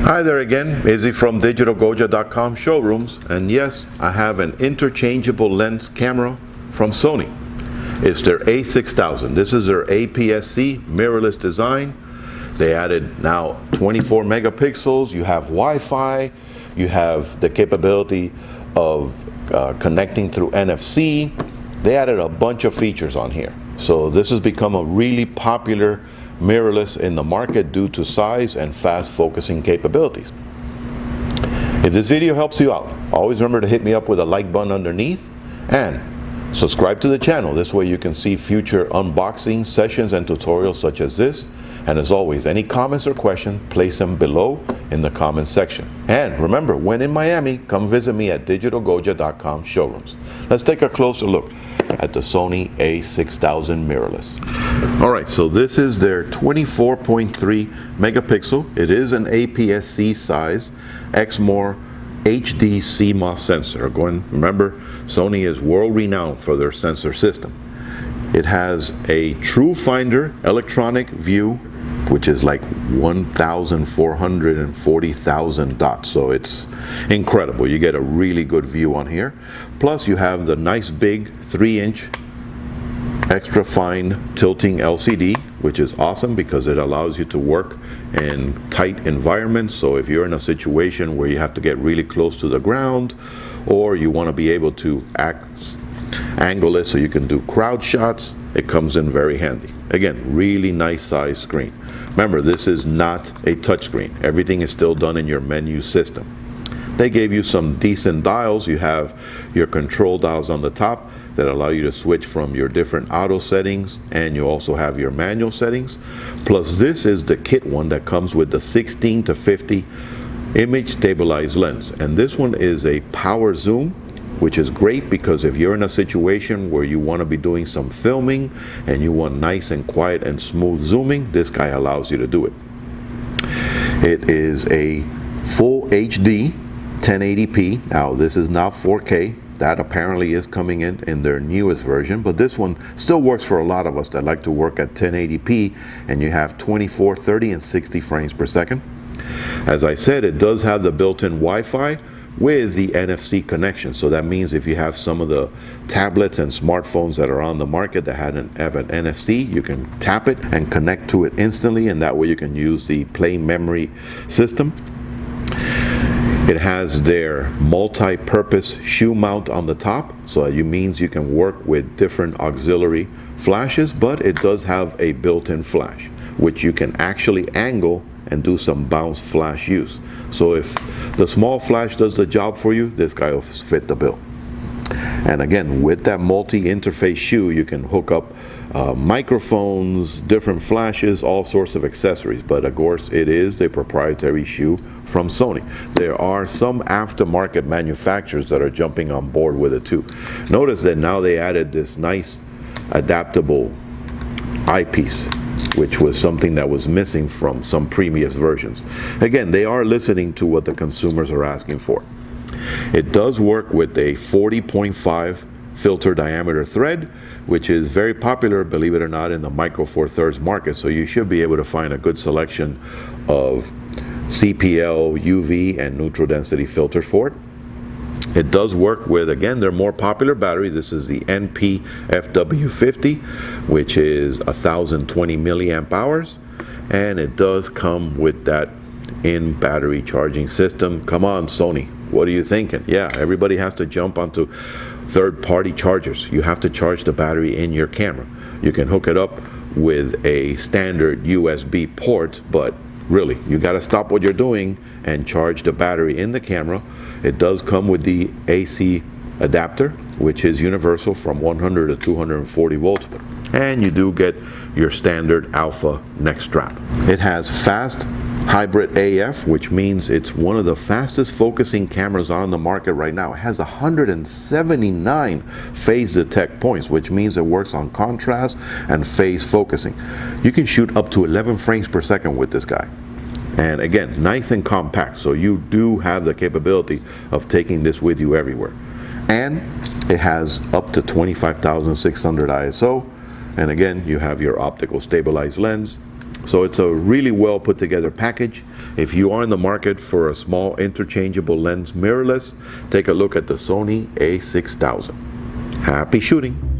Hi there again, Izzy from DigitalGoja.com showrooms, and yes, I have an interchangeable lens camera from Sony. It's their a6000. This is their APS-C mirrorless design. They added now 24 megapixels, you have Wi-Fi, you have the capability of connecting through NFC. They added a bunch of features on here. So this has become a really popular mirrorless in the market due to size and fast focusing capabilities. If this video helps you out, always remember to hit me up with a like button underneath and subscribe to the channel. This way you can see future unboxing sessions and tutorials such as this. And as always, any comments or questions, place them below in the comment section. And remember, when in Miami, come visit me at DigitalGoja.com showrooms. Let's take a closer look at the Sony a6000 Mirrorless. All right, so this is their 24.3 megapixel. It is an APS-C size Exmor HD CMOS sensor. Remember, Sony is world renowned for their sensor system. It has a Tru-Finder electronic view, which is like 1,440,000 dots. So it's incredible. You get a really good view on here. Plus you have the nice big 3-inch extra fine tilting LCD, which is awesome because it allows you to work in tight environments. So if you're in a situation where you have to get really close to the ground, or you want to be able to angle it so you can do crowd shots, it comes in very handy. Again, really nice size screen. Remember, this is not a touch screen. Everything is still done in your menu system. They gave you some decent dials. You have your control dials on the top that allow you to switch from your different auto settings, and you also have your manual settings. Plus this is the kit one that comes with the 16 to 50 image stabilized lens. And this one is a power zoom, which is great because if you're in a situation where you want to be doing some filming and you want nice and quiet and smooth zooming, this guy allows you to do it. It is a full HD 1080p. Now this is not 4K. That apparently is coming in their newest version, but this one still works for a lot of us that like to work at 1080p, and you have 24, 30, and 60 frames per second. As I said, it does have the built-in Wi-Fi with the NFC connection. So that means if you have some of the tablets and smartphones that are on the market that have an NFC, you can tap it and connect to it instantly, and that way you can use the Play Memory system. It has their multi-purpose shoe mount on the top, so it means you can work with different auxiliary flashes, but it does have a built-in flash, which you can actually angle and do some bounce flash use. So if the small flash does the job for you, this guy will fit the bill. And again, with that multi-interface shoe, you can hook up microphones, different flashes, all sorts of accessories. But of course, it is the proprietary shoe from Sony. There are some aftermarket manufacturers that are jumping on board with it too. Notice that now they added this nice adaptable eyepiece, which was something that was missing from some previous versions. Again, they are listening to what the consumers are asking for. It does work with a 40.5 filter diameter thread, which is very popular, believe it or not, in the micro four thirds market. So you should be able to find a good selection of CPL, UV, and neutral density filters for it. It does work with, again, their more popular battery. This is the NP-FW50, which is 1,020 milliamp hours, and it does come with that in-battery charging system. Come on, Sony, what are you thinking? Yeah, everybody has to jump onto third-party chargers. You have to charge the battery in your camera. You can hook it up with a standard USB port, but really, you got to stop what you're doing and charge the battery in the camera. It does come with the AC adapter, which is universal from 100 to 240 volts. And you do get your standard alpha neck strap. It has fast hybrid AF, which means it's one of the fastest focusing cameras on the market right now. It has 179 phase detect points, which means it works on contrast and phase focusing. You can shoot up to 11 frames per second with this guy. And again, nice and compact, so you do have the capability of taking this with you everywhere. And it has up to 25,600 ISO. And again, you have your optical stabilized lens, So it's a really well put together package. If you are in the market for a small interchangeable lens mirrorless, take a look at the Sony a6000. Happy shooting!